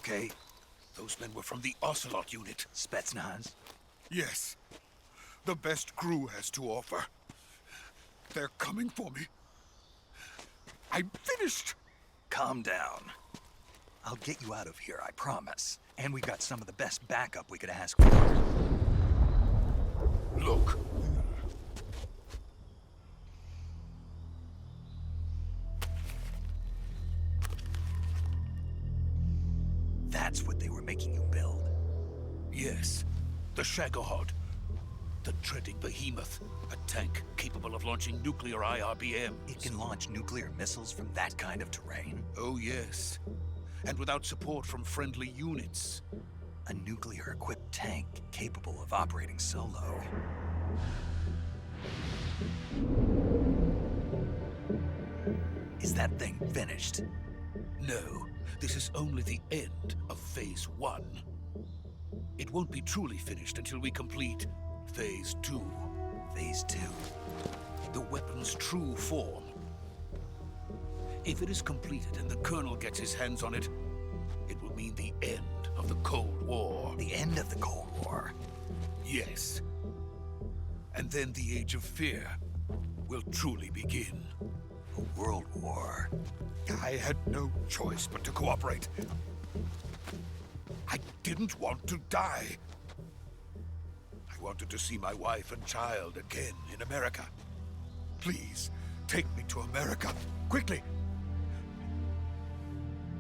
okay? Those men were from the Ocelot unit. Spetsnaz? Yes. The best crew has to offer. They're coming for me. I'm finished. Calm down. I'll get you out of here, I promise. And we've got some of the best backup we could ask for. Look. That's what they were making you build? Yes. The Shagohod. The treading behemoth. A tank capable of launching nuclear IRBMs. It can launch nuclear missiles from that kind of terrain? Oh, yes. And without support from friendly units. A nuclear-equipped tank capable of operating solo. Is that thing finished? No, this is only the end of Phase 1. It won't be truly finished until we complete Phase 2. Phase 2? The weapon's true form. If it is completed and the Colonel gets his hands on it, it will mean the end of the Cold War. The end of the Cold War? Yes. And then the Age of Fear will truly begin. A world war. I had no choice but to cooperate. I didn't want to die. I wanted to see my wife and child again in America. Please, take me to America, quickly.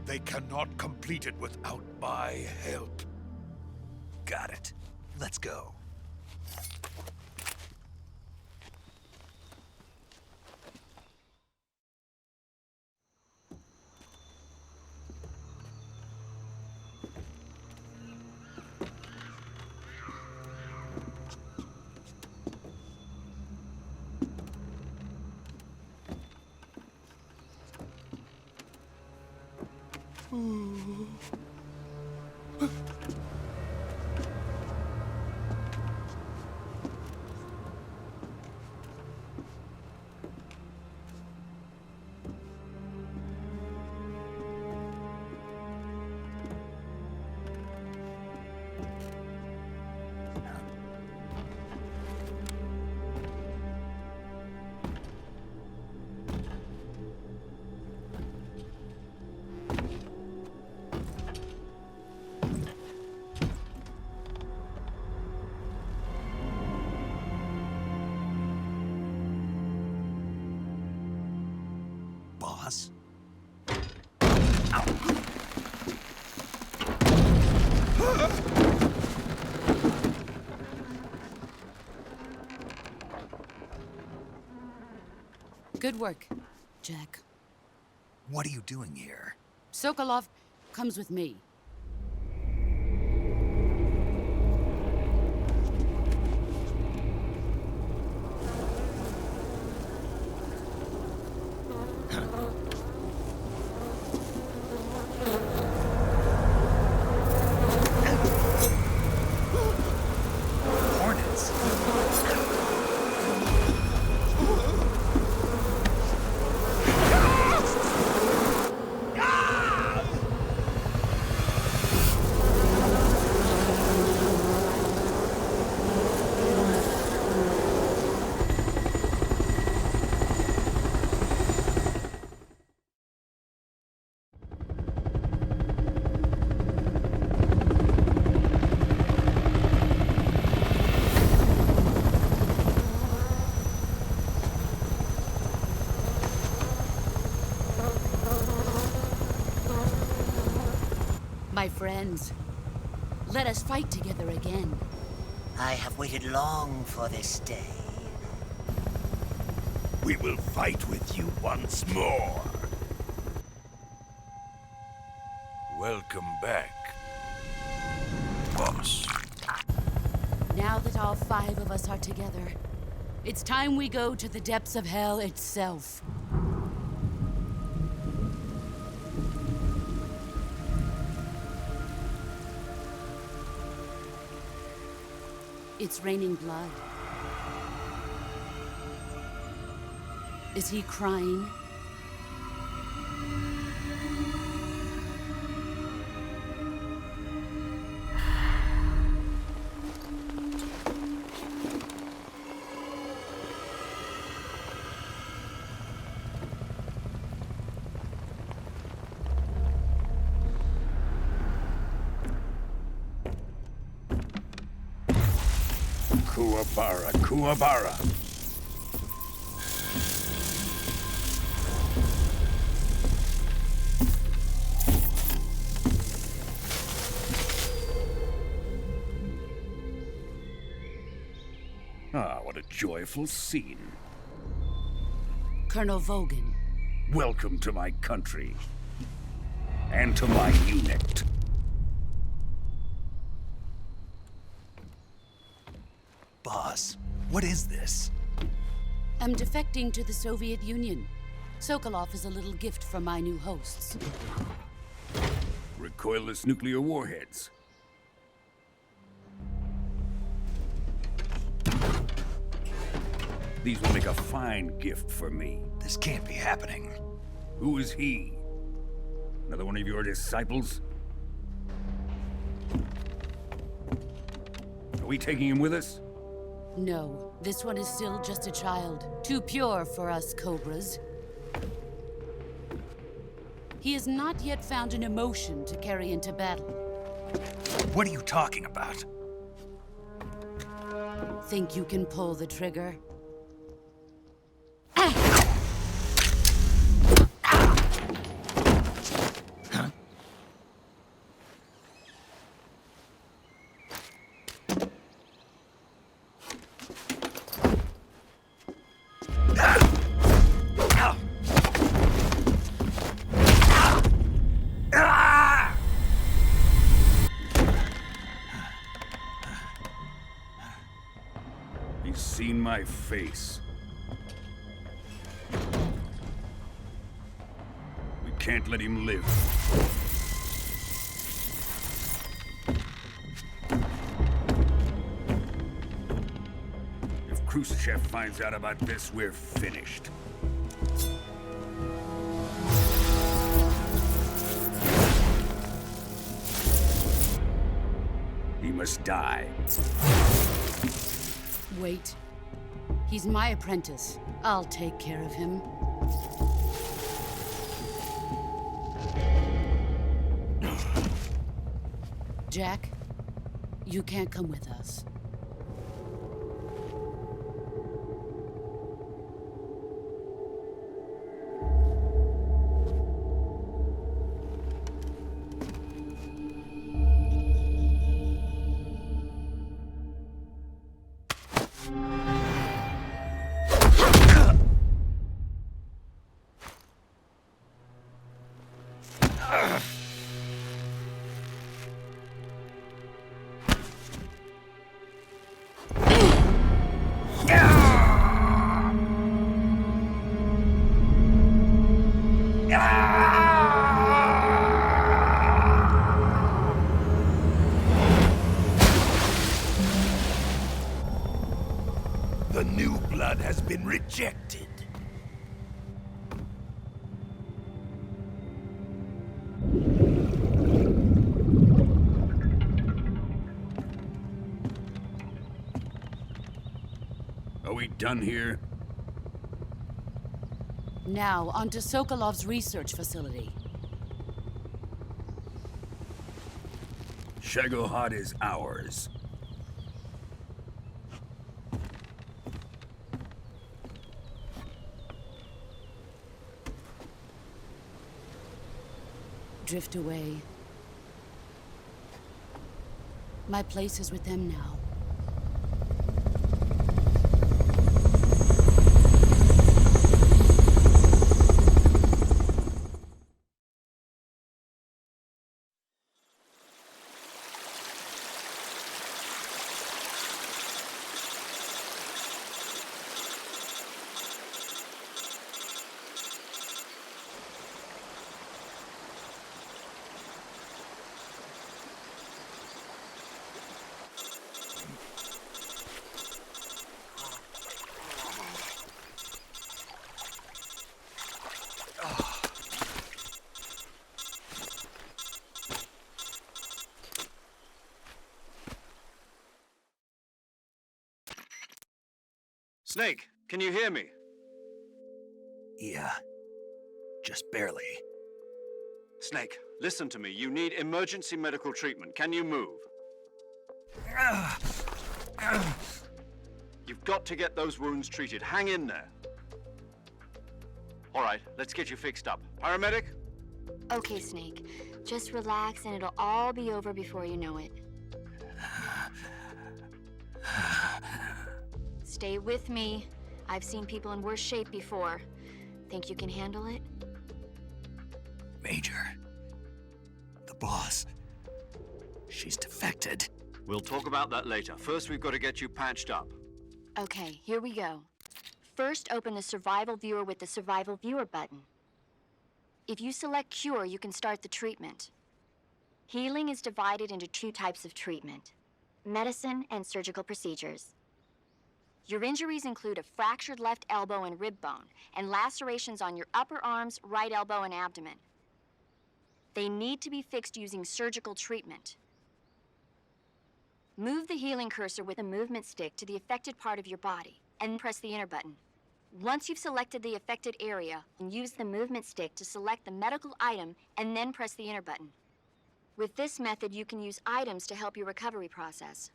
They cannot complete it without my help. Got it. Let's go. Boss? Good work, Jack. What are you doing here? Sokolov comes with me. Hornets? My friends, let us fight together again. I have waited long for this day. We will fight with you once more. Welcome back, boss. Now that all 5 of us are together, it's time we go to the depths of hell itself. It's raining blood. Is he crying? Kuwabara, Kuwabara. Ah, what a joyful scene. Colonel Vogan. Welcome to my country. And to my unit. Boss, what is this? I'm defecting to the Soviet Union. Sokolov is a little gift from my new hosts. Recoilless nuclear warheads. These will make a fine gift for me. This can't be happening. Who is he? Another one of your disciples? Are we taking him with us? No, this one is still just a child. Too pure for us Cobras. He has not yet found an emotion to carry into battle. What are you talking about? Think you can pull the trigger? He's seen my face. We can't let him live. If Khrushchev finds out about this, we're finished. He must die. Wait. He's my apprentice. I'll take care of him. Jack, you can't come with us. The new blood has been rejected. Are we done here? Now, onto Sokolov's research facility. Shagohod is ours. Drift away. My place is with them now. Snake, can you hear me? Yeah, just barely. Snake, listen to me. You need emergency medical treatment. Can you move? You've got to get those wounds treated. Hang in there. All right, let's get you fixed up. Paramedic? Okay, Snake. Just relax and it'll all be over before you know it. Stay with me. I've seen people in worse shape before. Think you can handle it? Major. The boss. She's defected. We'll talk about that later. First, we've got to get you patched up. Okay, here we go. First, open the Survival Viewer with the Survival Viewer button. If you select Cure, you can start the treatment. Healing is divided into two types of treatment: medicine and surgical procedures. Your injuries include a fractured left elbow and rib bone, and lacerations on your upper arms, right elbow, and abdomen. They need to be fixed using surgical treatment. Move the healing cursor with a movement stick to the affected part of your body, and press the enter button. Once you've selected the affected area, use the movement stick to select the medical item, and then press the enter button. With this method, you can use items to help your recovery process.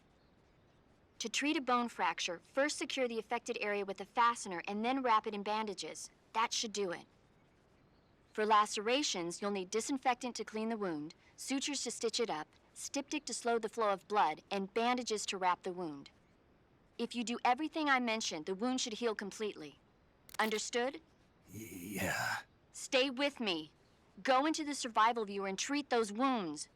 To treat a bone fracture, first secure the affected area with a fastener and then wrap it in bandages. That should do it. For lacerations, you'll need disinfectant to clean the wound, sutures to stitch it up, styptic to slow the flow of blood, and bandages to wrap the wound. If you do everything I mentioned, the wound should heal completely. Understood? Yeah. Stay with me. Go into the Survival Viewer and treat those wounds.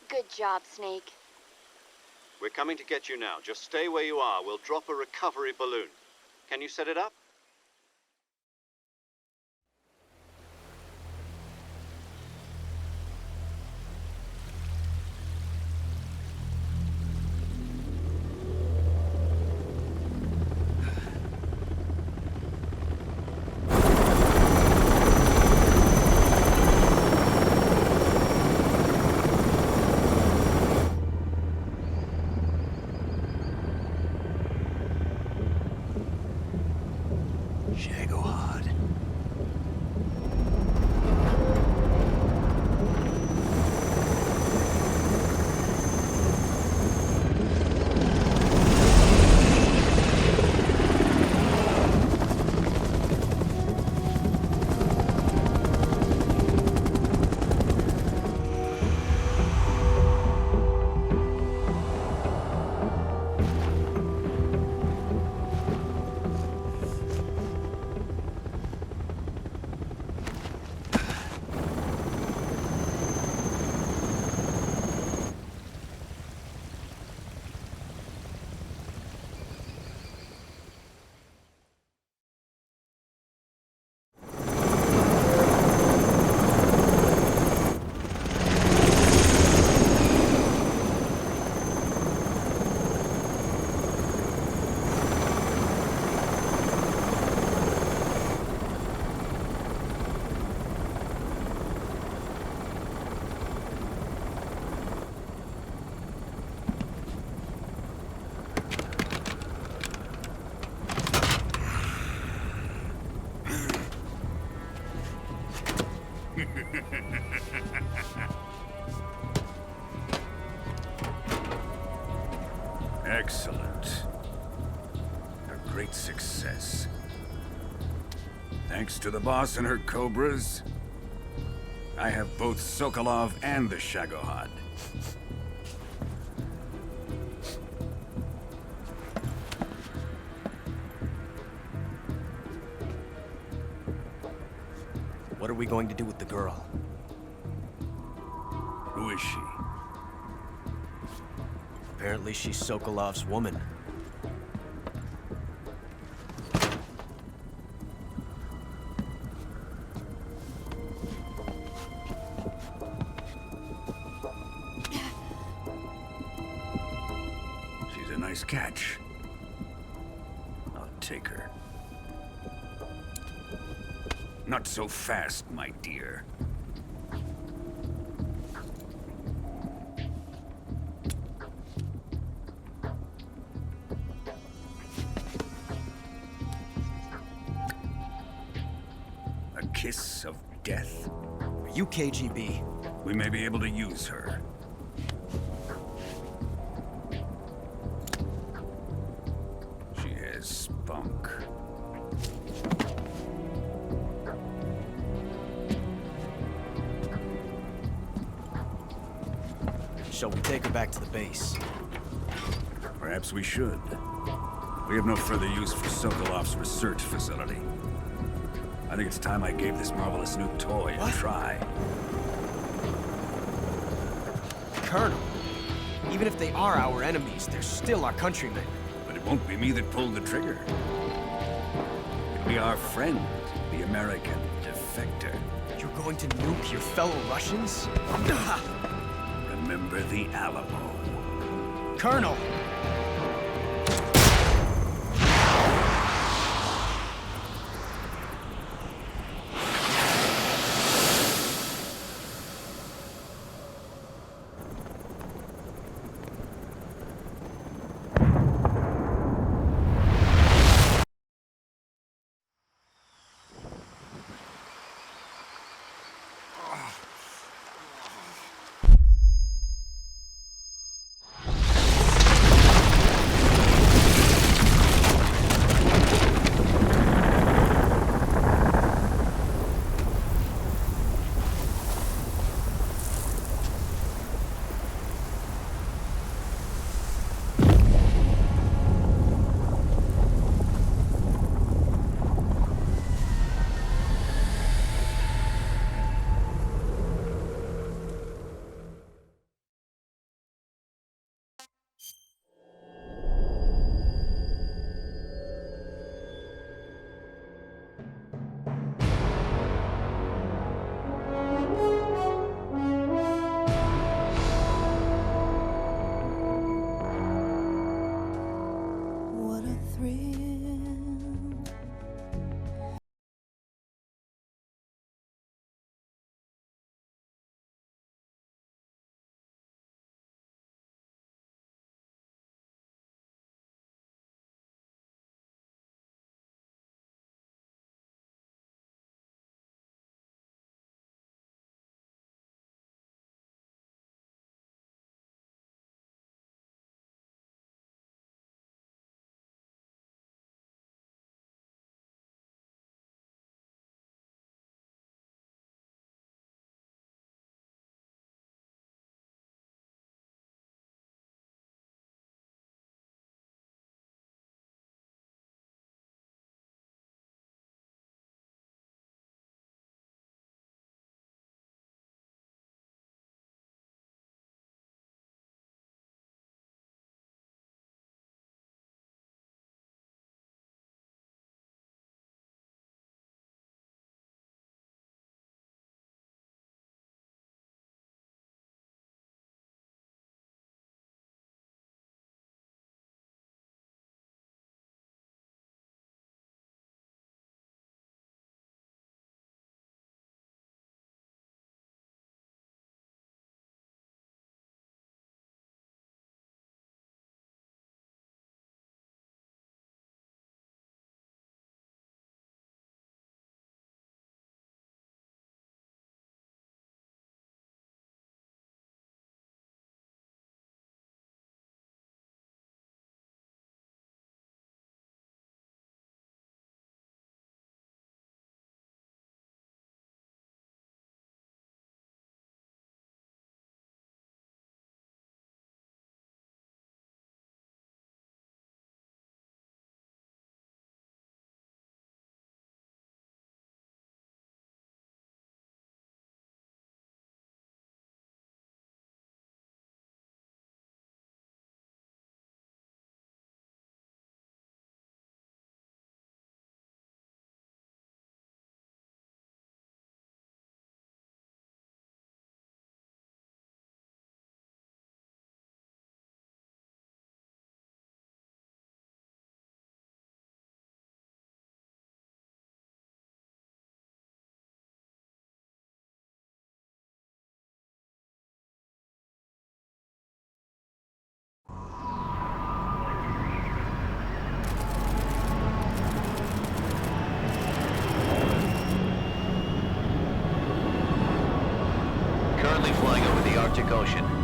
Good job, Snake. We're coming to get you now. Just stay where you are. We'll drop a recovery balloon. Can you set it up? Excellent. A great success. Thanks to the boss and her cobras, I have both Sokolov and the Shagohod. What are we going to do with the girl? Who is she? Apparently she's Sokolov's woman. She's a nice catch. I'll take her. Not so fast, my dear. A kiss of death. Are you KGB? We may be able to use her. She has spunk. Shall we take her back to the base? Perhaps we should. We have no further use for Sokolov's research facility. I think it's time I gave this marvelous new toy a try. Colonel, even if they are our enemies, they're still our countrymen. But it won't be me that pulled the trigger. It'll be our friend, the American defector. You're going to nuke your fellow Russians? Remember the Alamo. Colonel!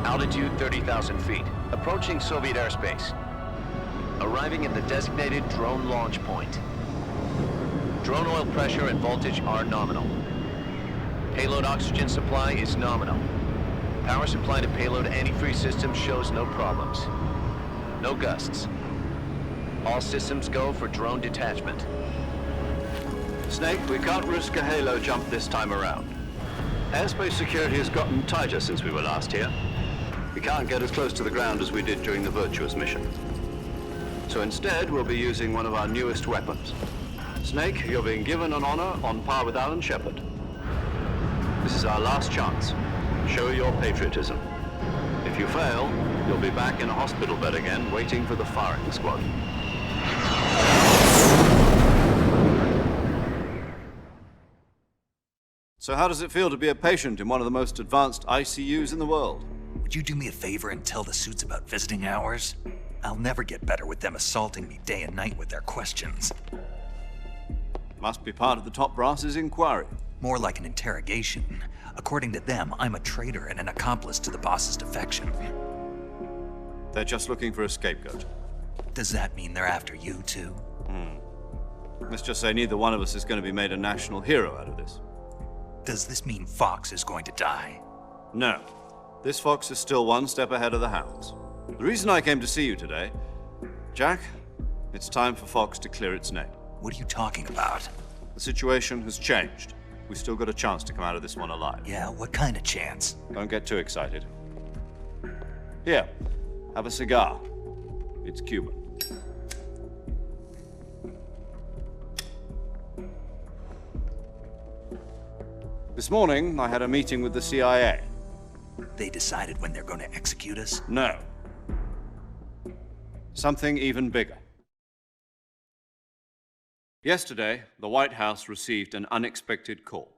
Altitude 30,000 feet. Approaching Soviet airspace. Arriving at the designated drone launch point. Drone oil pressure and voltage are nominal. Payload oxygen supply is nominal. Power supply to payload antifreeze system shows no problems. No gusts. All systems go for drone detachment. Snake, we can't risk a halo jump this time around. Airspace security has gotten tighter since we were last here. We can't get as close to the ground as we did during the Virtuous mission. So instead, we'll be using one of our newest weapons. Snake, you're being given an honor on par with Alan Shepard. This is our last chance. Show your patriotism. If you fail, you'll be back in a hospital bed again, waiting for the firing squad. So how does it feel to be a patient in one of the most advanced ICUs in the world? Would you do me a favor and tell the suits about visiting hours? I'll never get better with them assaulting me day and night with their questions. Must be part of the top brass's inquiry. More like an interrogation. According to them, I'm a traitor and an accomplice to the boss's defection. They're just looking for a scapegoat. Does that mean they're after you, too? Let's just say neither one of us is going to be made a national hero out of this. Does this mean Fox is going to die? No. This fox is still one step ahead of the hounds. The reason I came to see you today, Jack, it's time for Fox to clear its name. What are you talking about? The situation has changed. We've still got a chance to come out of this one alive. Yeah, what kind of chance? Don't get too excited. Here, have a cigar. It's Cuban. This morning, I had a meeting with the CIA. They decided when they're going to execute us? No. Something even bigger. Yesterday, the White House received an unexpected call.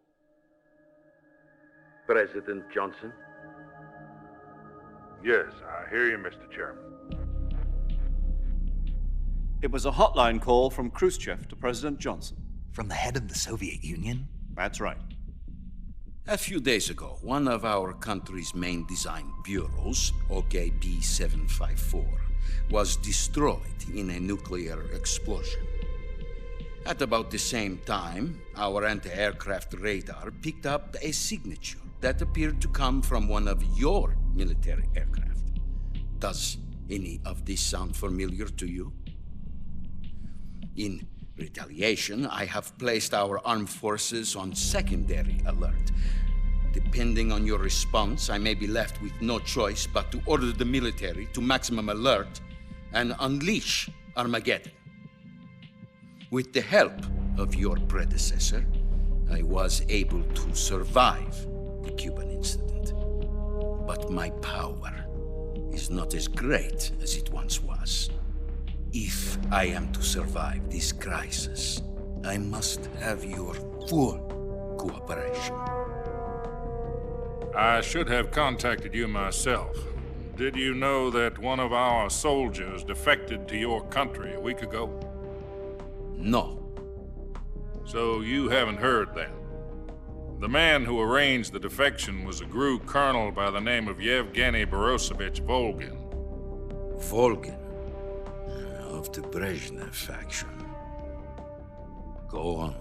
President Johnson? Yes, I hear you, Mr. Chairman. It was a hotline call from Khrushchev to President Johnson. From the head of the Soviet Union? That's right. A few days ago, one of our country's main design bureaus, OKB 754, was destroyed in a nuclear explosion. At about the same time, our anti-aircraft radar picked up a signature that appeared to come from one of your military aircraft. Does any of this sound familiar to you? In retaliation, I have placed our armed forces on secondary alert. Depending on your response, I may be left with no choice but to order the military to maximum alert and unleash Armageddon. With the help of your predecessor, I was able to survive the Cuban incident. But my power is not as great as it once was. If I am to survive this crisis, I must have your full cooperation. I should have contacted you myself. Did you know that one of our soldiers defected to your country a week ago? No. So you haven't heard then. The man who arranged the defection was a GRU colonel by the name of Yevgeny Borisovich Volgin. Volgin? Of the Brezhnev faction. Go on.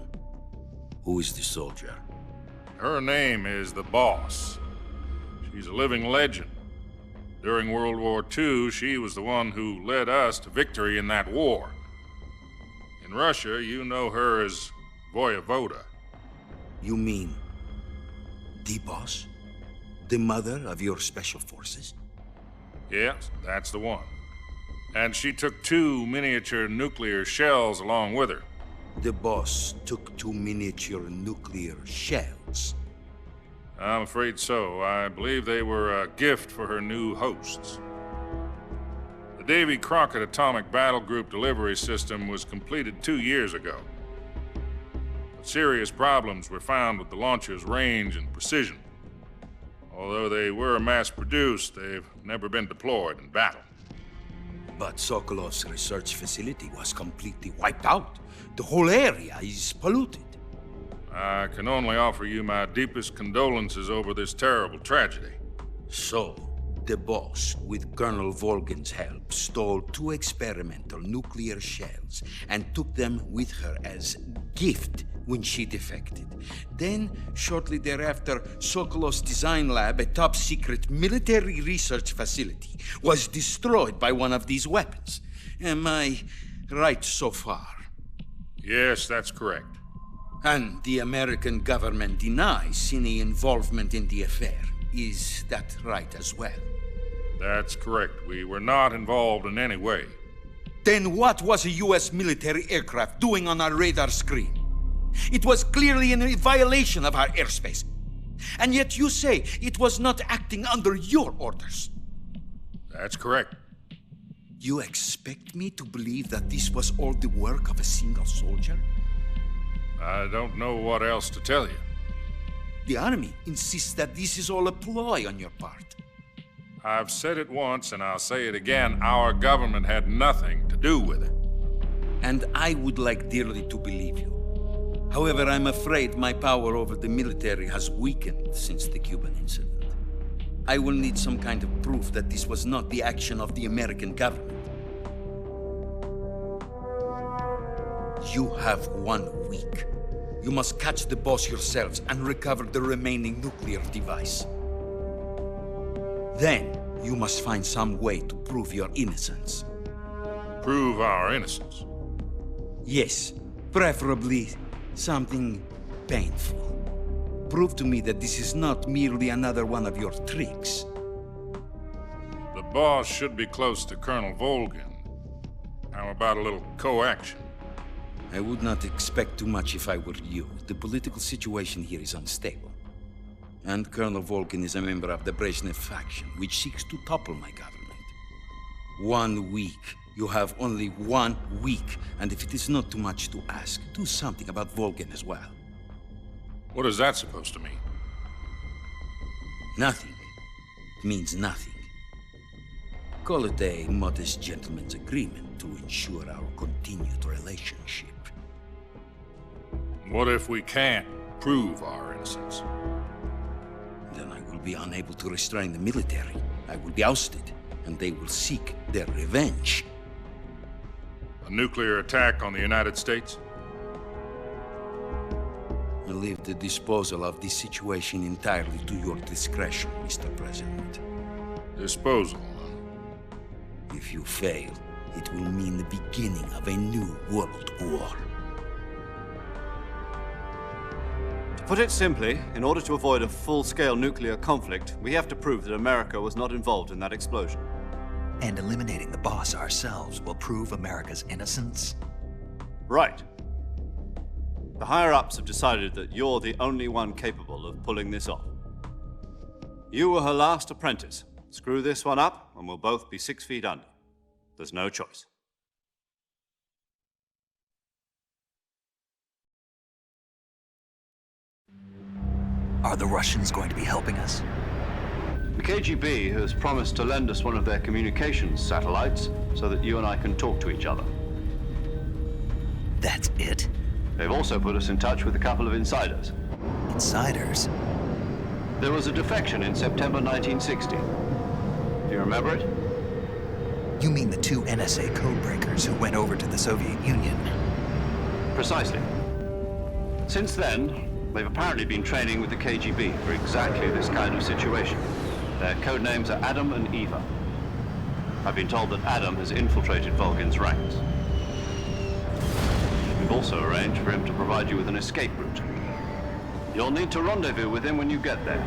Who is the soldier? Her name is the Boss. She's a living legend. During World War II, she was the one who led us to victory in that war. In Russia, you know her as Voyevoda. You mean the Boss? The mother of your special forces? Yes, that's the one. And she took 2 miniature nuclear shells along with her. The Boss took 2 miniature nuclear shells? I'm afraid so. I believe they were a gift for her new hosts. The Davy Crockett Atomic Battle Group delivery system was completed 2 years ago. But serious problems were found with the launcher's range and precision. Although they were mass-produced, they've never been deployed in battle. But Sokolov's research facility was completely wiped out. The whole area is polluted. I can only offer you my deepest condolences over this terrible tragedy. So, The boss, with Colonel Volgin's help, stole 2 experimental nuclear shells and took them with her as gift when she defected. Then, shortly thereafter, Sokolov's design lab, a top-secret military research facility, was destroyed by one of these weapons. Am I right so far? Yes, that's correct. And the American government denies any involvement in the affair. Is that right as well? That's correct. We were not involved in any way. Then what was a U.S. military aircraft doing on our radar screen? It was clearly in violation of our airspace. And yet you say it was not acting under your orders. That's correct. You expect me to believe that this was all the work of a single soldier? I don't know what else to tell you. The Army insists that this is all a ploy on your part. I've said it once, and I'll say it again. Our government had nothing to do with it. And I would like dearly to believe you. However, I'm afraid my power over the military has weakened since the Cuban incident. I will need some kind of proof that this was not the action of the American government. You have 1 week. You must catch the boss yourselves and recover the remaining nuclear device. Then, you must find some way to prove your innocence. Prove our innocence? Yes, preferably something painful. Prove to me that this is not merely another one of your tricks. The boss should be close to Colonel Volgin. How about a little coaction? I would not expect too much if I were you. The political situation here is unstable. And Colonel Volgin is a member of the Brezhnev faction, which seeks to topple my government. 1 week. You have only 1 week, and if it is not too much to ask, do something about Volgin as well. What is that supposed to mean? Nothing. It means nothing. Call it a modest gentleman's agreement to ensure our continued relationship. What if we can't prove our innocence? Then I will be unable to restrain the military. I will be ousted, and they will seek their revenge. A nuclear attack on the United States? I leave the disposal of this situation entirely to your discretion, Mr. President. Disposal? If you fail, it will mean the beginning of a new world war. To put it simply, in order to avoid a full-scale nuclear conflict, we have to prove that America was not involved in that explosion. And eliminating the boss ourselves will prove America's innocence? Right. The higher-ups have decided that you're the only one capable of pulling this off. You were her last apprentice. Screw this one up, and we'll both be 6 feet under. There's no choice. Are the Russians going to be helping us? The KGB has promised to lend us one of their communications satellites so that you and I can talk to each other. That's it? They've also put us in touch with a couple of insiders. Insiders? There was a defection in September 1960. Do you remember it? You mean the 2 NSA codebreakers who went over to the Soviet Union? Precisely. Since then, they've apparently been training with the KGB for exactly this kind of situation. Their code names are Adam and Eva. I've been told that Adam has infiltrated Volgin's ranks. We've also arranged for him to provide you with an escape route. You'll need to rendezvous with him when you get there.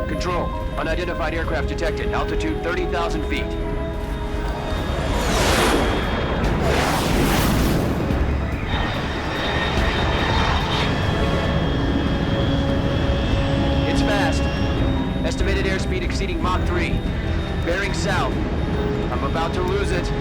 Control. Unidentified aircraft detected. Altitude 30,000 feet. It's fast. Estimated airspeed exceeding Mach 3. Bearing south. I'm about to lose it.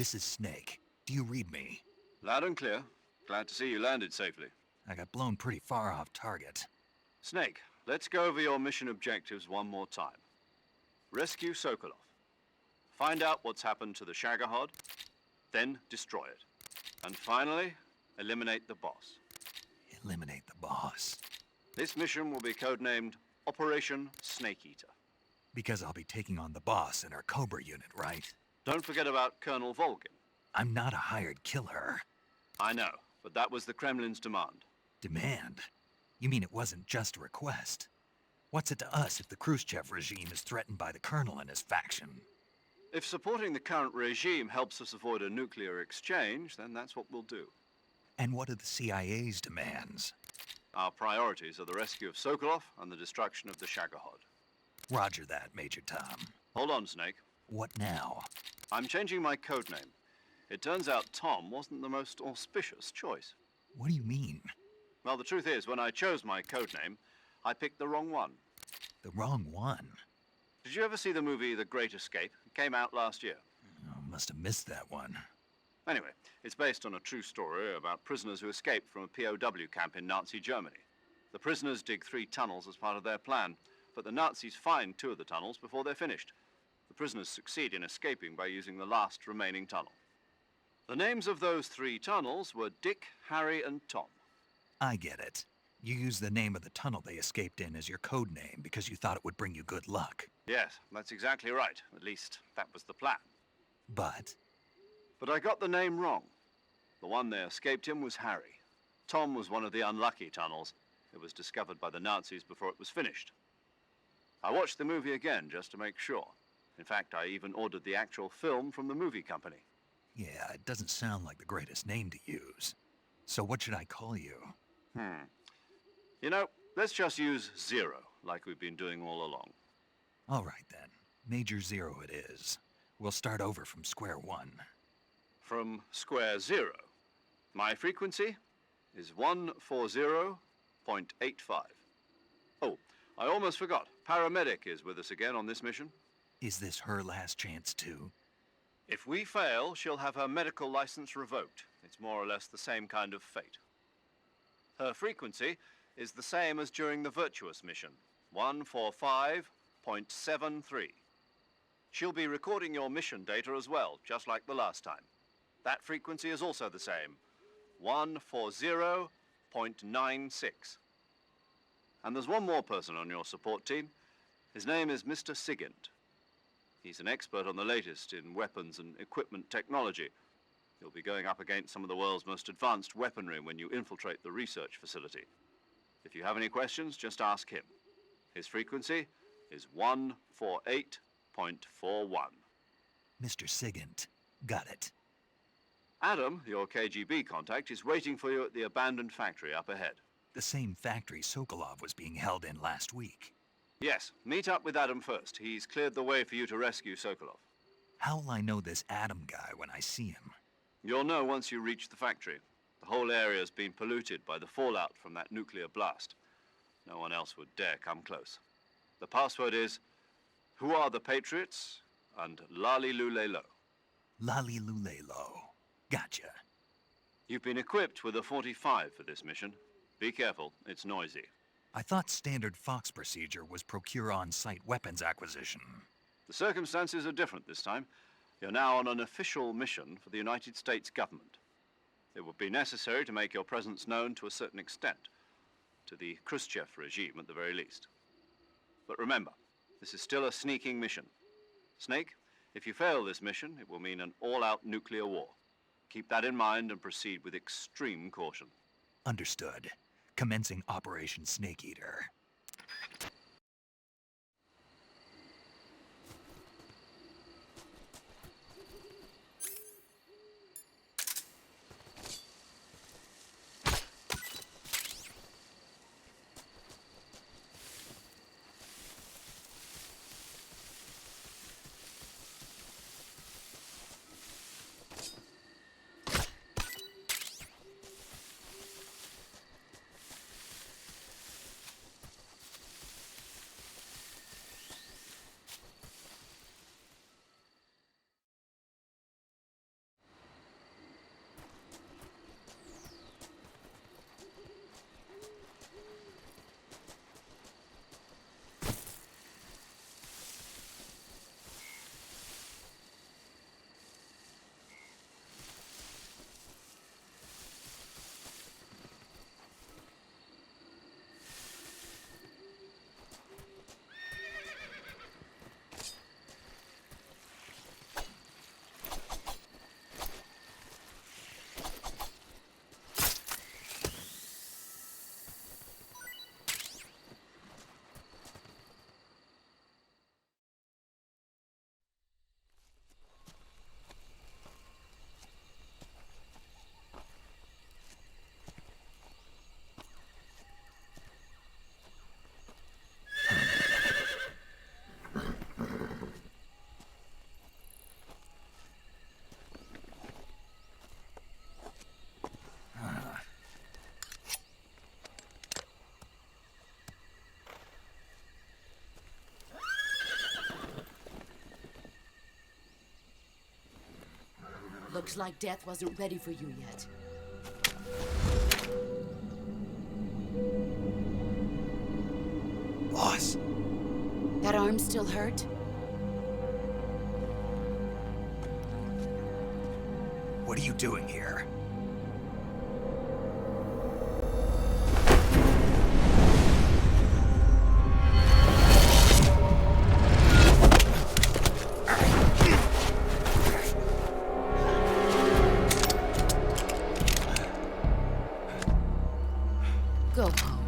This is Snake. Do you read me? Loud and clear. Glad to see you landed safely. I got blown pretty far off target. Snake, let's go over your mission objectives one more time. Rescue Sokolov. Find out what's happened to the Shagohod, then destroy it. And finally, eliminate the boss. Eliminate the boss. This mission will be codenamed Operation Snake Eater. Because I'll be taking on the boss in our Cobra unit, right? Don't forget about Colonel Volgin. I'm not a hired killer. I know, but that was the Kremlin's demand. Demand? You mean it wasn't just a request? What's it to us if the Khrushchev regime is threatened by the Colonel and his faction? If supporting the current regime helps us avoid a nuclear exchange, then that's what we'll do. And what are the CIA's demands? Our priorities are the rescue of Sokolov and the destruction of the Shagohod. Roger that, Major Tom. Hold on, Snake. What now? I'm changing my codename. It turns out Tom wasn't the most auspicious choice. What do you mean? Well, the truth is, when I chose my codename, I picked the wrong one. The wrong one? Did you ever see the movie The Great Escape? It came out last year. Oh, must have missed that one. Anyway, it's based on a true story about prisoners who escaped from a POW camp in Nazi Germany. The prisoners dig 3 tunnels as part of their plan, but the Nazis find 2 of the tunnels before they're finished. The prisoners succeed in escaping by using the last remaining tunnel. The names of those 3 tunnels were Dick, Harry, and Tom. I get it. You used the name of the tunnel they escaped in as your code name because you thought it would bring you good luck. Yes, that's exactly right. At least, that was the plan. But I got the name wrong. The one they escaped in was Harry. Tom was one of the unlucky tunnels. It was discovered by the Nazis before it was finished. I watched the movie again just to make sure. In fact, I even ordered the actual film from the movie company. yeah, it doesn't sound like the greatest name to use. So what should I call you? You know, let's just use Zero, like we've been doing all along. All right then. Major Zero it is. We'll start over from square one. From square 0. My frequency is 140.85. Oh, I almost forgot. Paramedic is with us again on this mission. Is this her last chance too? If we fail, she'll have her medical license revoked. It's more or less the same kind of fate. Her frequency is the same as during the Virtuous mission, 145.73. She'll be recording your mission data as well, just like the last time. That frequency is also the same, 140.96. And there's one more person on your support team. His name is Mr. Sigint. He's an expert on the latest in weapons and equipment technology. You'll be going up against some of the world's most advanced weaponry when you infiltrate the research facility. If you have any questions, just ask him. His frequency is 148.41. Mr. Sigint. Got it. Adam, your KGB contact, is waiting for you at the abandoned factory up ahead. The same factory Sokolov was being held in last week. Yes, meet up with Adam first. He's cleared the way for you to rescue Sokolov. How'll I know this Adam guy when I see him? You'll know once you reach the factory. The whole area's been polluted by the fallout from that nuclear blast. No one else would dare come close. The password is, "Who are the Patriots?" and Lali Lulelo. Lali Lulelo. Gotcha. You've been equipped with a 45 for this mission. Be careful, it's noisy. I thought standard Fox procedure was procure on-site weapons acquisition. The circumstances are different this time. You're now on an official mission for the United States government. It would be necessary to make your presence known to a certain extent, to the Khrushchev regime at the very least. But remember, this is still a sneaking mission. Snake, if you fail this mission, it will mean an all-out nuclear war. Keep that in mind and proceed with extreme caution. Understood. Commencing Operation Snake Eater. Looks like death wasn't ready for you yet. Boss. That arm still hurt? What are you doing here? Go home.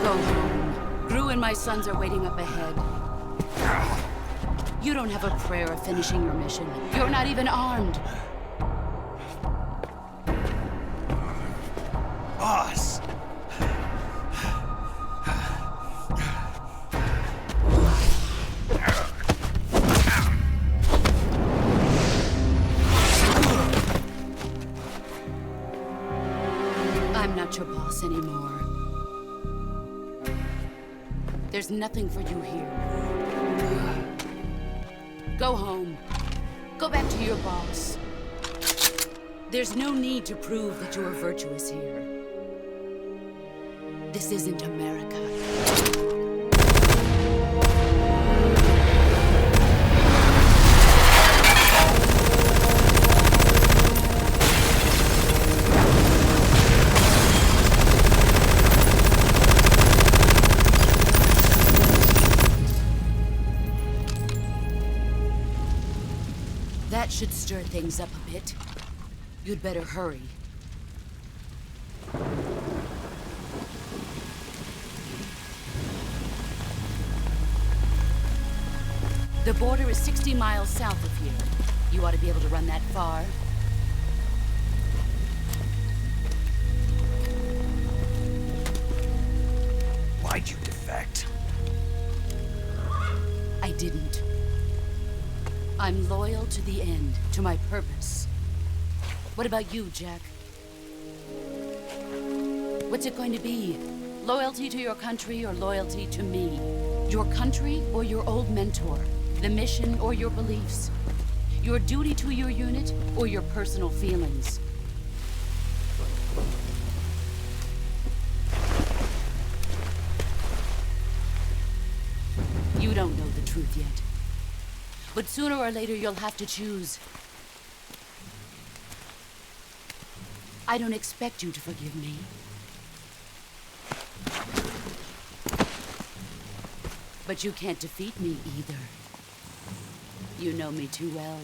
Go home. Gru and my sons are waiting up ahead. You don't have a prayer of finishing your mission. You're not even armed. Boss! I'm not your boss anymore. There's nothing for you here. Go home. Go back to your boss. There's no need to prove that you are virtuous here. This isn't America. That should stir things up a bit. You'd better hurry. The border is 60 miles south of here. You ought to be able to run that far. Why'd you defect? I didn't. I'm loyal to the end, to my purpose. What about you, Jack? What's it going to be? Loyalty to your country or loyalty to me? Your country or your old mentor? The mission or your beliefs? Your duty to your unit or your personal feelings? You don't know the truth yet. But sooner or later, you'll have to choose. I don't expect you to forgive me. But you can't defeat me either. You know me too well.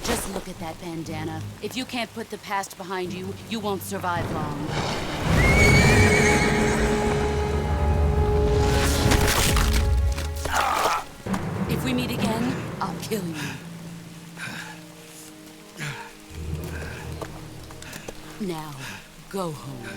Just look at that bandana. If you can't put the past behind you, you won't survive long. If we meet again, I'll kill you. Now, go home.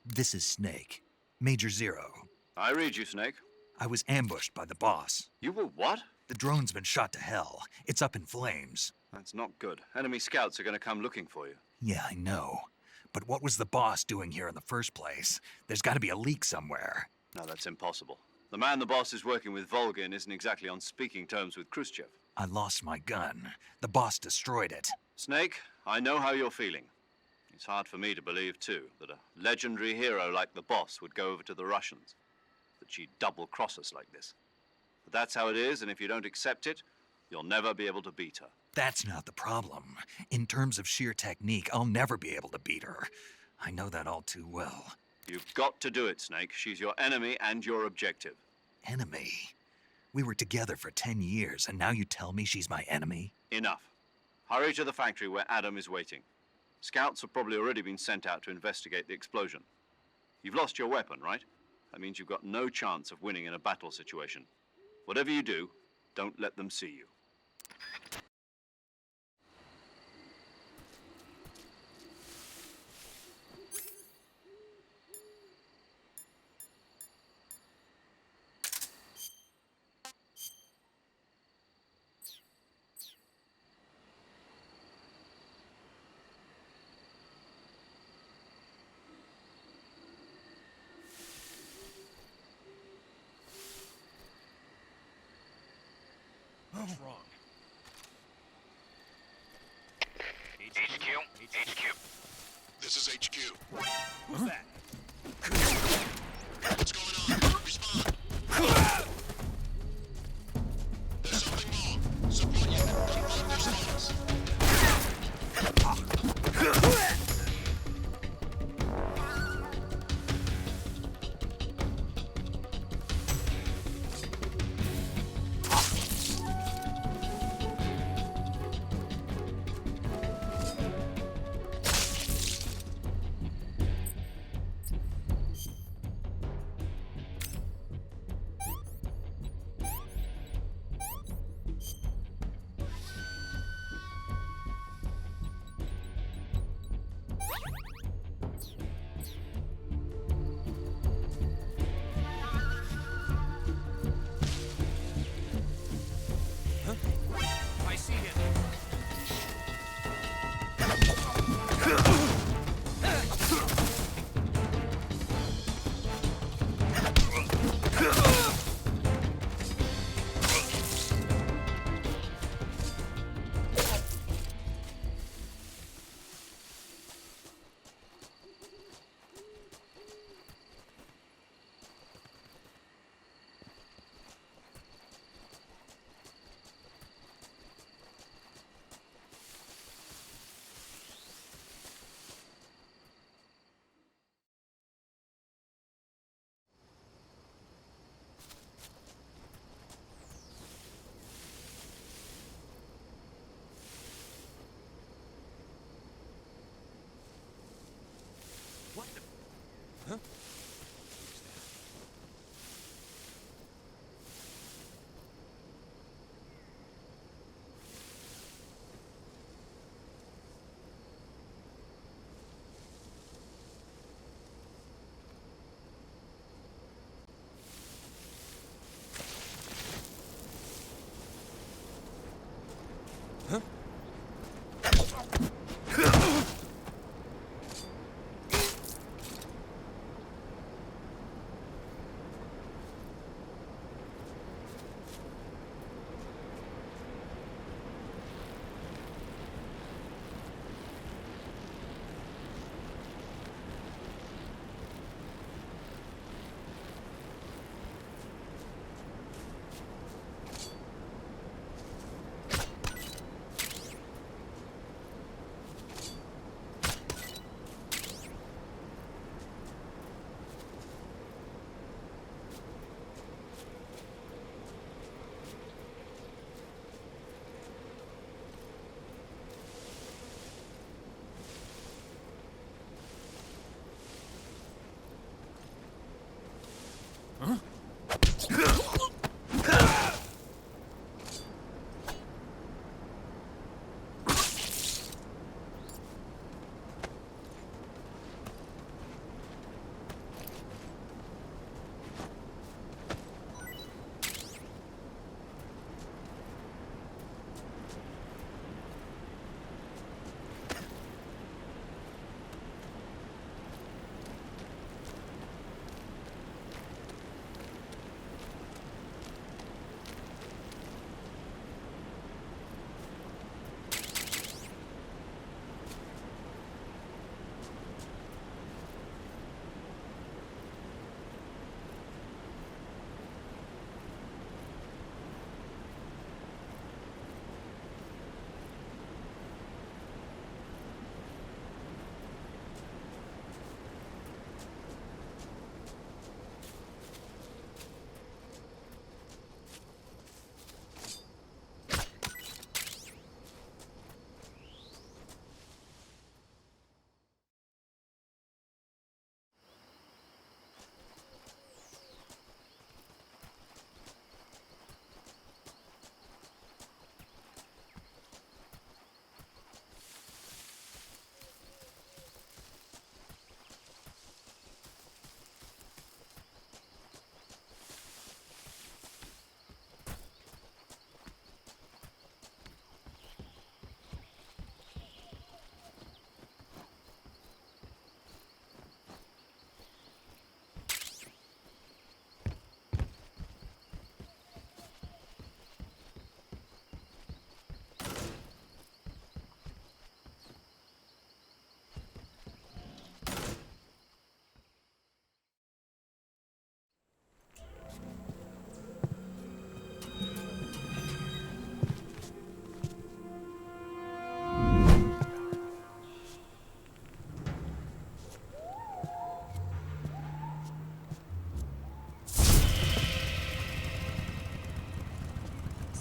This is Snake. Major Zero. I read you, Snake. I was ambushed by the boss. You were what? The drone's been shot to hell. It's up in flames. That's not good. Enemy scouts are going to come looking for you. Yeah, I know. But what was the boss doing here in the first place? There's got to be a leak somewhere. No, that's impossible. The man the boss is working with, Volgin, isn't exactly on speaking terms with Khrushchev. I lost my gun. The boss destroyed it. Snake, I know how you're feeling. It's hard for me to believe, too, that a legendary hero like the boss would go over to the Russians. That she'd double-cross us like this. But that's how it is, and if you don't accept it, you'll never be able to beat her. That's not the problem. In terms of sheer technique, I'll never be able to beat her. I know that all too well. You've got to do it, Snake. She's your enemy and your objective. Enemy? We were together for 10 years, and now you tell me she's my enemy? Enough. Hurry to the factory where Adam is waiting. Scouts have probably already been sent out to investigate the explosion. You've lost your weapon, right? That means you've got no chance of winning in a battle situation. Whatever you do, don't let them see you. What's wrong? HQ. This is HQ. Who's that? What's going on? Respond. There's something wrong. Support unit. Complete response.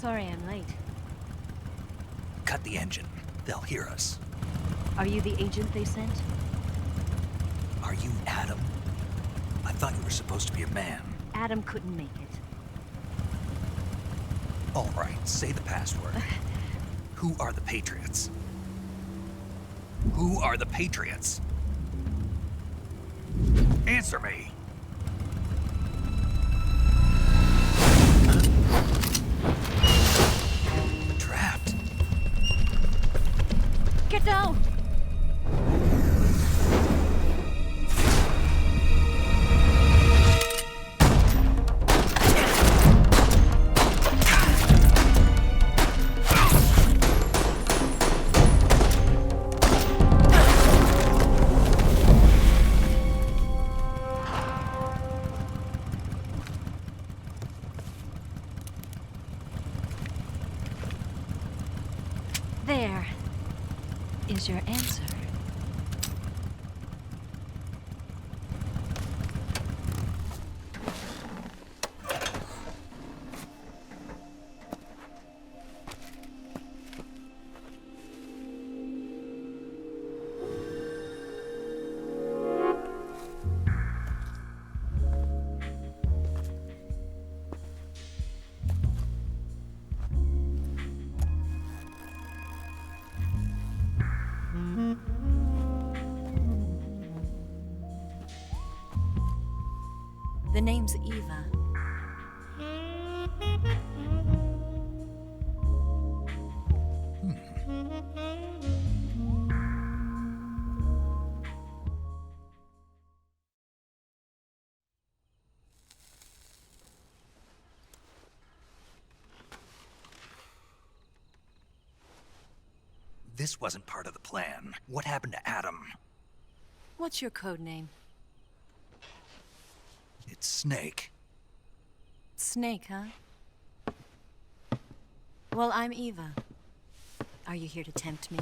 Sorry I'm late. Cut the engine. They'll hear us. Are you the agent they sent? Are you Adam? I thought you were supposed to be a man. Adam couldn't make it. All right, say the password. Who are the Patriots? Who are the Patriots? Answer me! Trapped. Get down! There is your answer. The name's Eva. This wasn't part of the plan. What happened to Adam? What's your code name? It's Snake. Snake, huh? Well, I'm Eva. Are you here to tempt me?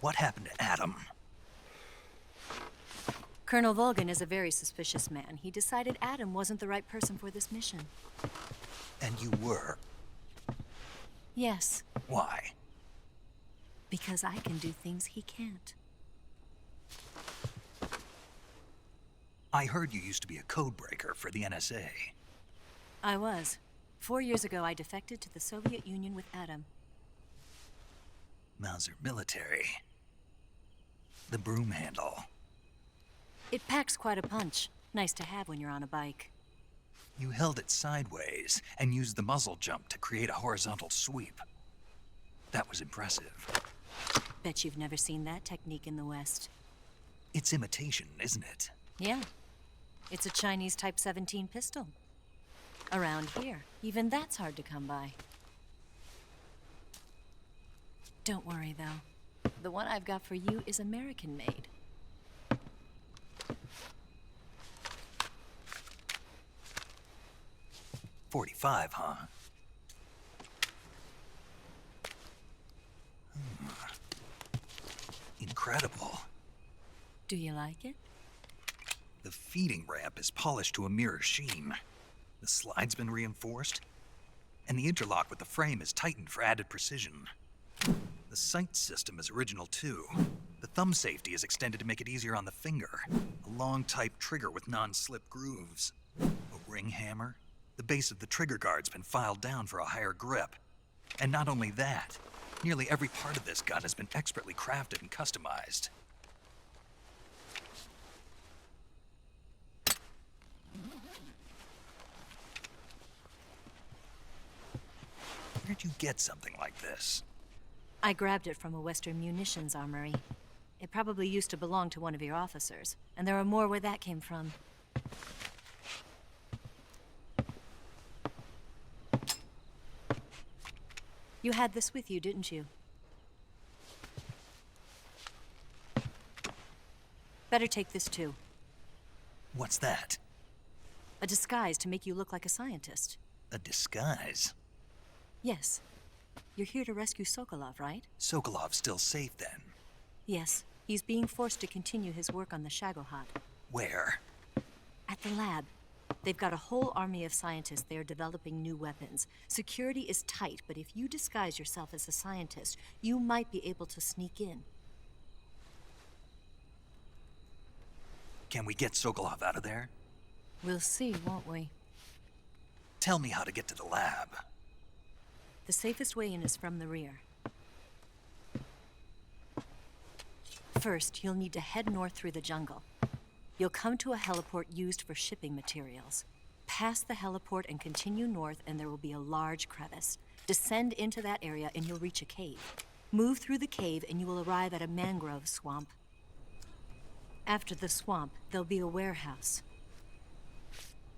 What happened to Adam? Colonel Volgan is a very suspicious man. He decided Adam wasn't the right person for this mission. And you were? Yes. Why? Because I can do things he can't. I heard you used to be a codebreaker for the NSA. I was. 4 years ago, I defected to the Soviet Union with Adam. Mauser military. The broom handle. It packs quite a punch. Nice to have when you're on a bike. You held it sideways and used the muzzle jump to create a horizontal sweep. That was impressive. Bet you've never seen that technique in the West. It's imitation, isn't it? Yeah. It's a Chinese Type 17 pistol. Around here, even that's hard to come by. Don't worry, though. The one I've got for you is American-made. .45, huh? Incredible. Do you like it? The feeding ramp is polished to a mirror sheen. The slide's been reinforced, and the interlock with the frame is tightened for added precision. The sight system is original too. The thumb safety is extended to make it easier on the finger. A long type trigger with non-slip grooves. A ring hammer. The base of the trigger guard's been filed down for a higher grip. And not only that, nearly every part of this gun has been expertly crafted and customized. Where'd you get something like this? I grabbed it from a Western munitions armory. It probably used to belong to one of your officers, and there are more where that came from. You had this with you, didn't you? Better take this too. What's that? A disguise to make you look like a scientist. A disguise? Yes. You're here to rescue Sokolov, right? Sokolov's still safe then? Yes. He's being forced to continue his work on the Shagohod. Where? At the lab. They've got a whole army of scientists there developing new weapons. Security is tight, but if you disguise yourself as a scientist, you might be able to sneak in. Can we get Sokolov out of there? We'll see, won't we? Tell me how to get to the lab. The safest way in is from the rear. First, you'll need to head north through the jungle. You'll come to a heliport used for shipping materials. Pass the heliport and continue north, and there will be a large crevice. Descend into that area and you'll reach a cave. Move through the cave and you will arrive at a mangrove swamp. After the swamp, there'll be a warehouse.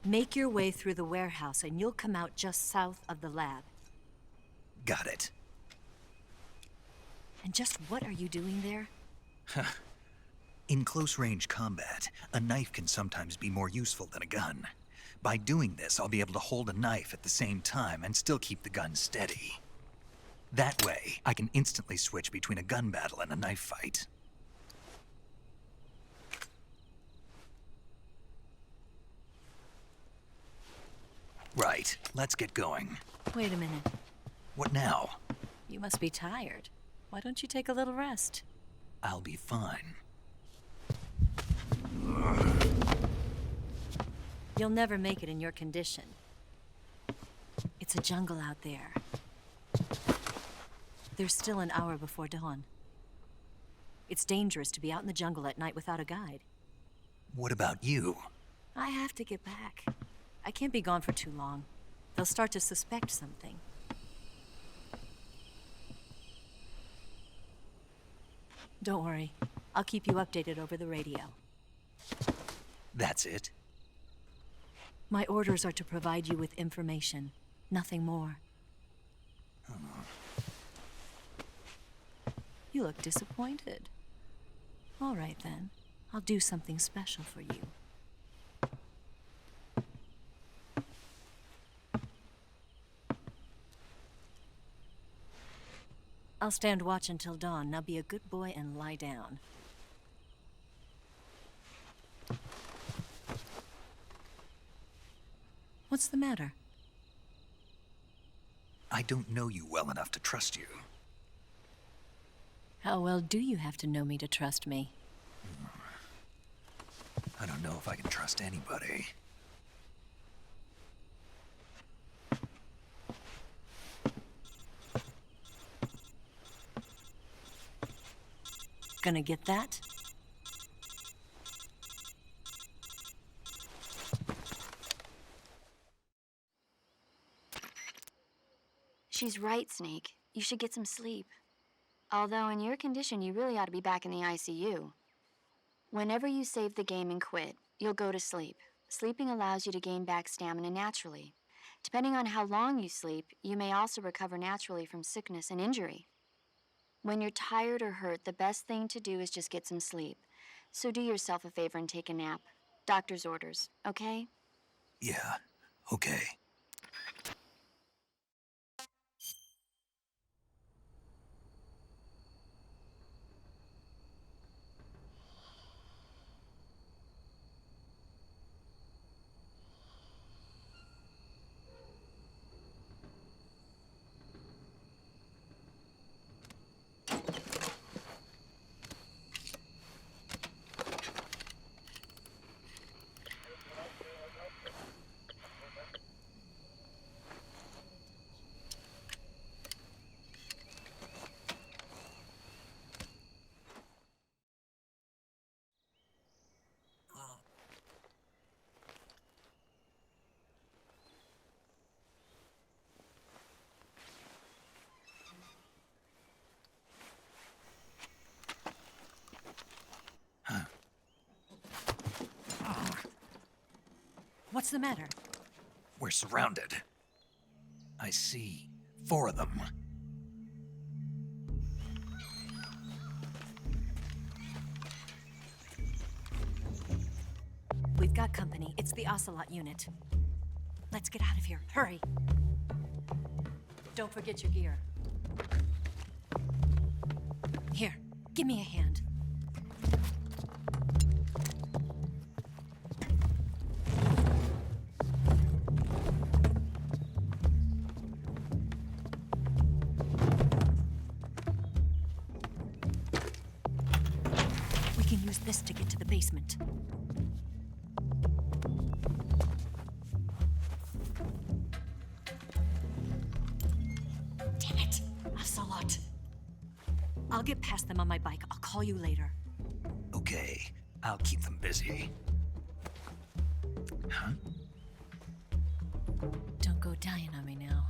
Make your way through the warehouse and you'll come out just south of the lab. Got it. And just what are you doing there? In close-range combat, a knife can sometimes be more useful than a gun. By doing this, I'll be able to hold a knife at the same time and still keep the gun steady. That way, I can instantly switch between a gun battle and a knife fight. Right, let's get going. Wait a minute. What now? You must be tired. Why don't you take a little rest? I'll be fine. You'll never make it in your condition. It's a jungle out there. There's still an hour before dawn. It's dangerous to be out in the jungle at night without a guide. What about you? I have to get back. I can't be gone for too long. They'll start to suspect something. Don't worry. I'll keep you updated over the radio. That's it? My orders are to provide you with information. Nothing more. You look disappointed. All right, then. I'll do something special for you. I'll stand watch until dawn. Now be a good boy and lie down. What's the matter? I don't know you well enough to trust you. How well do you have to know me to trust me? I don't know if I can trust anybody. Gonna get that? She's right, Snake. You should get some sleep. Although in your condition, you really ought to be back in the ICU. Whenever you save the game and quit, you'll go to sleep. Sleeping allows you to gain back stamina naturally. Depending on how long you sleep, you may also recover naturally from sickness and injury. When you're tired or hurt, the best thing to do is just get some sleep. So do yourself a favor and take a nap. Doctor's orders, okay? Yeah, okay. What's the matter? We're surrounded. I see 4 of them. We've got company. It's the Ocelot unit. Let's get out of here. Hurry. Don't forget your gear. Here, give me a hand. basement. Damn it! Ocelot. I'll get past them on my bike. I'll call you later. Okay, I'll keep them busy. Huh? Don't go dying on me now.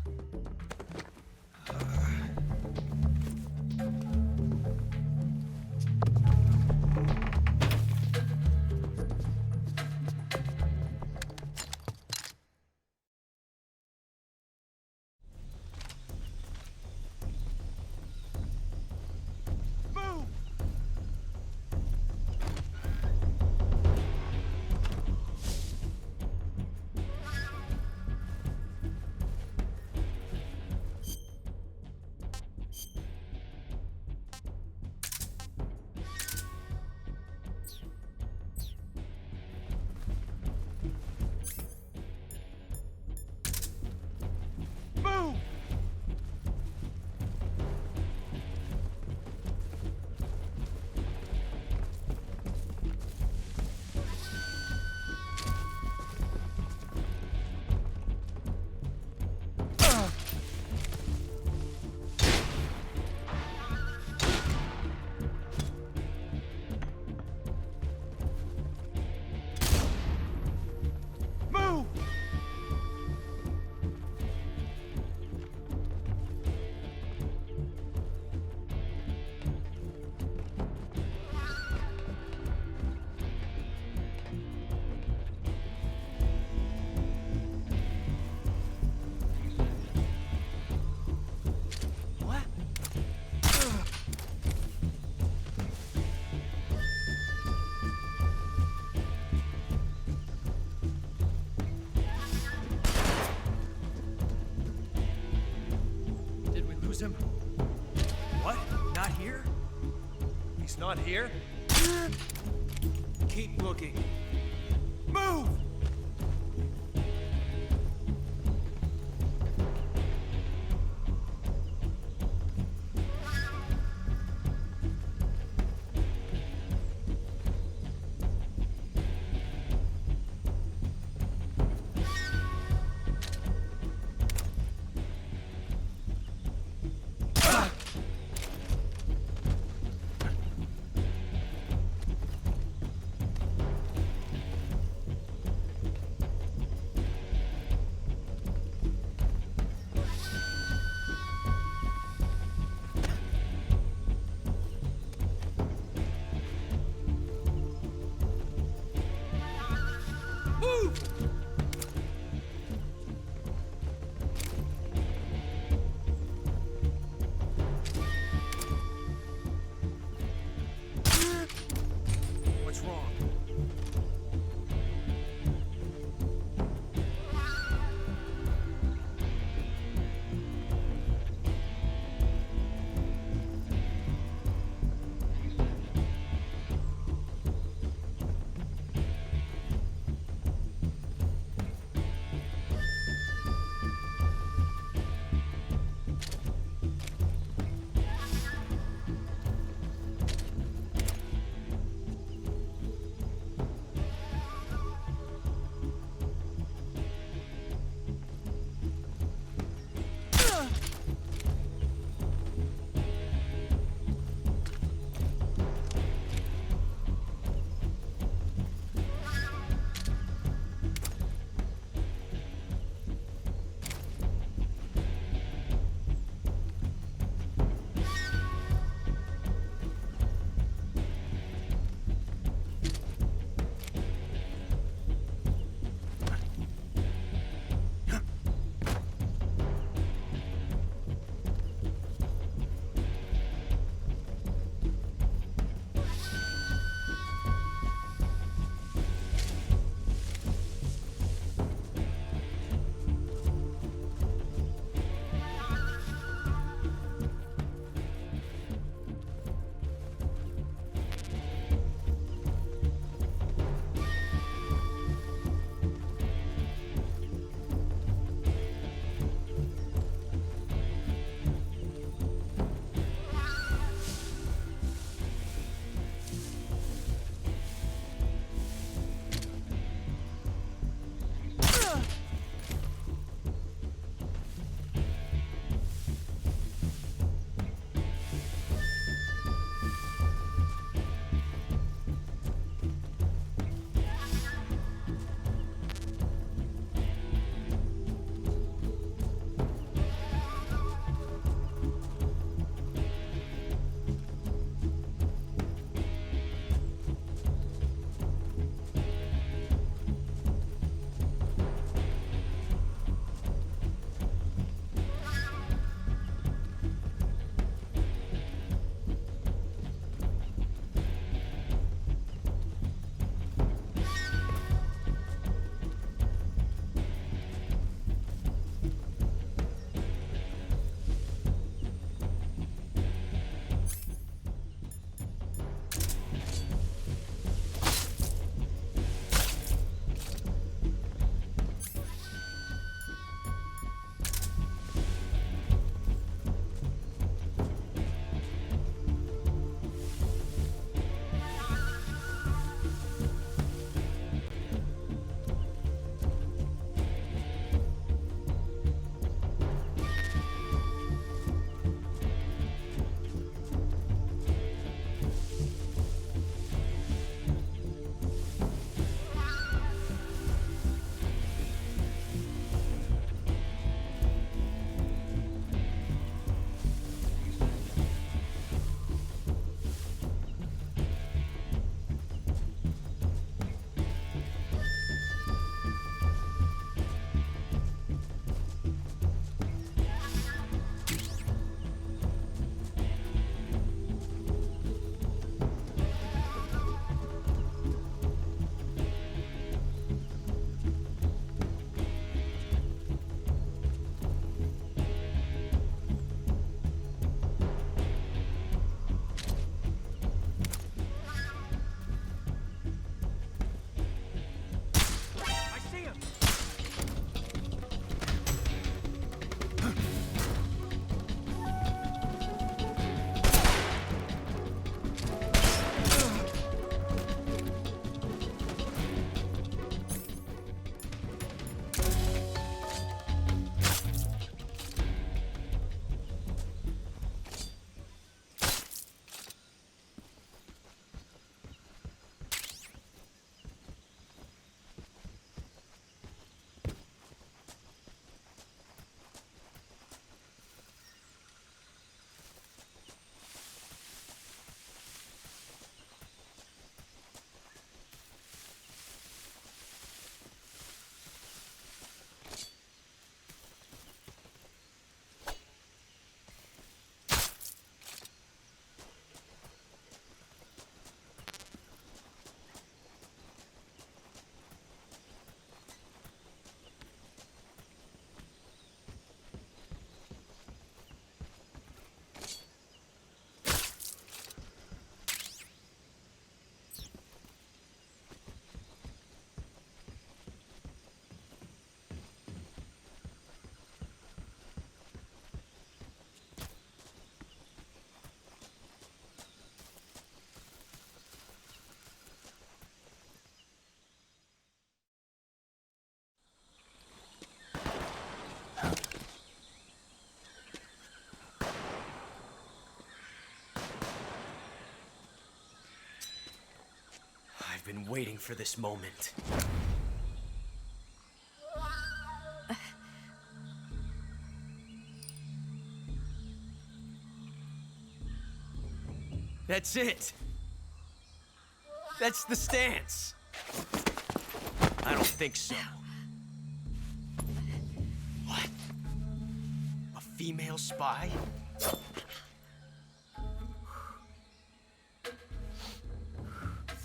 Him? What? Not here? He's not here? Keep looking. Move! I've been waiting for this moment. That's it. That's the stance. I don't think so. What? A female spy?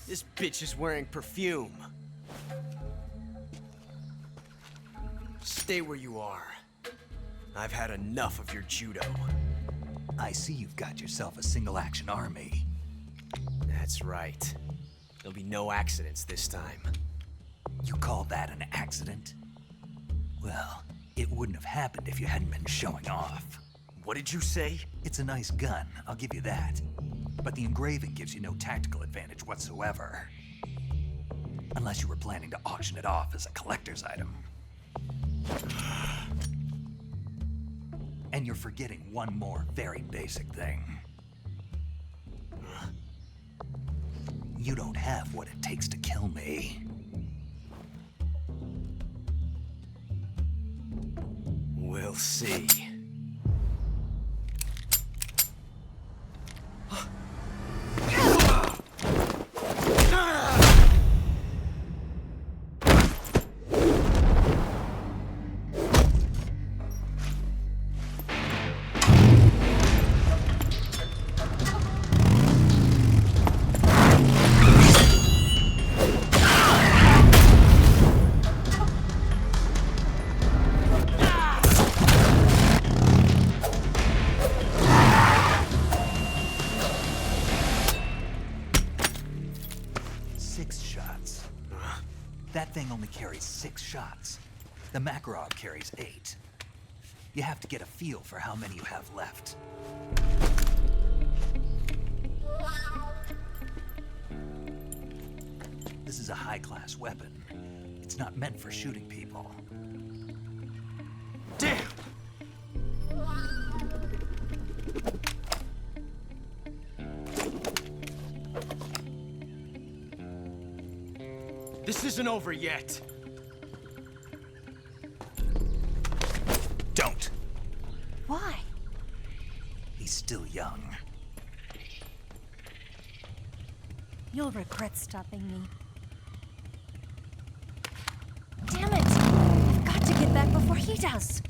This bitch is wearing perfume. Stay where you are. I've had enough of your judo. I see you've got yourself a single-action army. That's right. There'll be no accidents this time. You call that an accident? Well, it wouldn't have happened if you hadn't been showing off. What did you say? It's a nice gun, I'll give you that. But the engraving gives you no tactical advantage whatsoever. Unless you were planning to auction it off as a collector's item. And you're forgetting one more very basic thing. You don't have what it takes to kill me. We'll see. That thing only carries 6 shots. The Makarov carries 8. You have to get a feel for how many you have left. This is a high-class weapon. It's not meant for shooting people. Damn! This isn't over yet. Don't. Why? He's still young. You'll regret stopping me. Damn it! I've got to get back before he does.